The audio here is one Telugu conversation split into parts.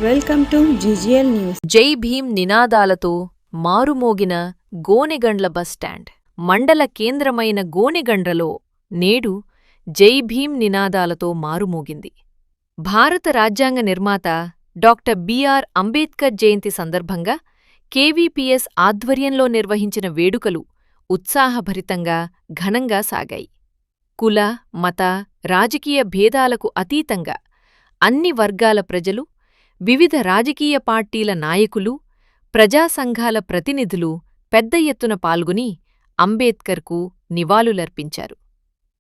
Welcome to GGL news. జై భీం నినాదాలతో మారుమోగిన గోనెగండ్ల బస్టాండ్. మండల కేంద్రమైన గోనెగండ్లలో నేడు జై భీం నినాదాలతో మారుమోగింది. భారత రాజ్యాంగ నిర్మాత డాక్టర్ బిఆర్ అంబేద్కర్ జయంతి సందర్భంగా కేవీపీఎస్ ఆధ్వర్యంలో నిర్వహించిన వేడుకలు ఉత్సాహభరితంగా ఘనంగా సాగాయి. కుల, మత, రాజకీయ భేదాలకు అతీతంగా అన్ని వర్గాల ప్రజలు, వివిధ రాజకీయ పార్టీల నాయకులు, ప్రజా సంఘాల ప్రతినిధులు పెద్ద ఎత్తున పాల్గొని అంబేద్కర్కు నివాళులర్పించారు.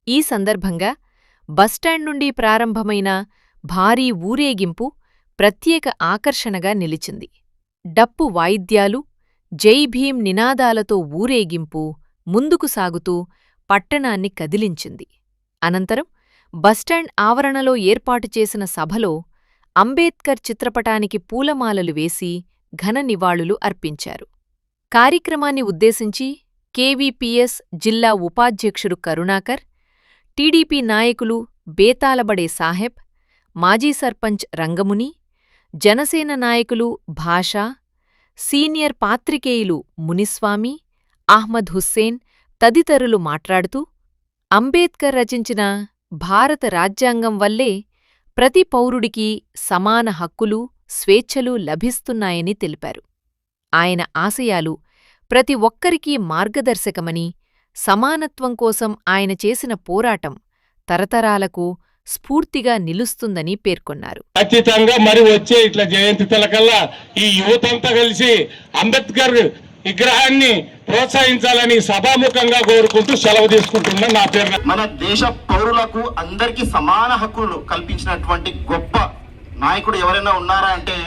ఈ సందర్భంగా బస్టాండ్ నుండి ప్రారంభమైన భారీ ఊరేగింపు ప్రత్యేక ఆకర్షణగా నిలిచింది. డప్పు వాయిద్యాలు, జై భీం నినాదాలతో ఊరేగింపు ముందుకు సాగుతూ పట్టణాన్ని కదిలించింది. అనంతరం బస్టాండ్ ఆవరణలో ఏర్పాటు చేసిన సభలో అంబేద్కర్ చిత్రపటానికి పూలమాలలు వేసి ఘన నివాళులు అర్పించారు. కార్యక్రమాన్ని ఉద్దేశించి కేవీపీఎస్ జిల్లా ఉపాధ్యక్షుడు కరుణాకర్, టీడీపీ నాయకులు బేతాలబడే సాహెబ్, మాజీ సర్పంచ్ రంగముని, జనసేన నాయకులు భాషా, సీనియర్ పాత్రికేయులు మునిస్వామి, అహ్మద్ హుస్సేన్ తదితరులు మాట్లాడుతూ అంబేద్కర్ రచించిన భారత రాజ్యాంగం వల్లే ప్రతి పౌరుడికి సమాన హక్కులు, స్వేచ్ఛలు లభిస్తున్నాయని తెలిపారు. ఆయన ఆశయాలు ప్రతి ఒక్కరికీ మార్గదర్శకమని, సమానత్వం కోసం ఆయన చేసిన పోరాటం తరతరాలకు స్ఫూర్తిగా నిలుస్తుందని పేర్కొన్నారు. ఖచ్చితంగా మరి వచ్చే ఇట్లా జయంతి తలకల్లా ఈ యువతంతా కలిసి అంబేద్కర్ విగ్రహాన్ని ప్రోత్సహించాలని సభాముఖంగా కోరుకుంటూ సెలవు తీసుకుంటున్నా. నా పేరు. మన దేశ పౌరులకు అందరికీ సమాన హక్కులు కల్పించినటువంటి గొప్ప నాయకుడు ఎవరైనా ఉన్నారా అంటే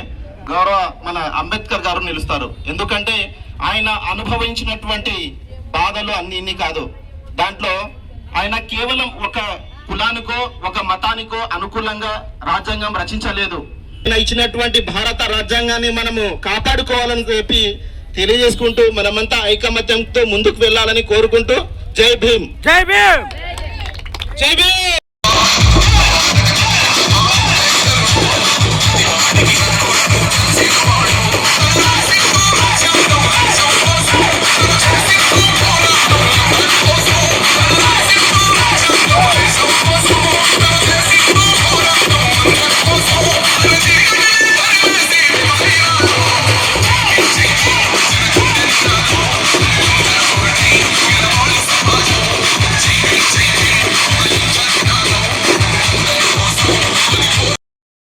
గౌరవ మన అంబేద్కర్ గారు నిలుస్తారు. ఎందుకంటే ఆయన అనుభవించినటువంటి బాధలు అన్ని కాదు. దాంట్లో ఆయన కేవలం ఒక కులానికో ఒక మతానికో అనుకూలంగా రాజ్యాంగం రచించలేదు. ఆయన ఇచ్చినటువంటి భారత రాజ్యాంగాన్ని మనము కాపాడుకోవాలని చెప్పి తెలియజేసుకుంటూ మనమంతా ఐకమత్యంతో ముందుకు వెళ్లాలని కోరుకుంటూ జై భీమ్. జై భీమ్. జై భీమ్.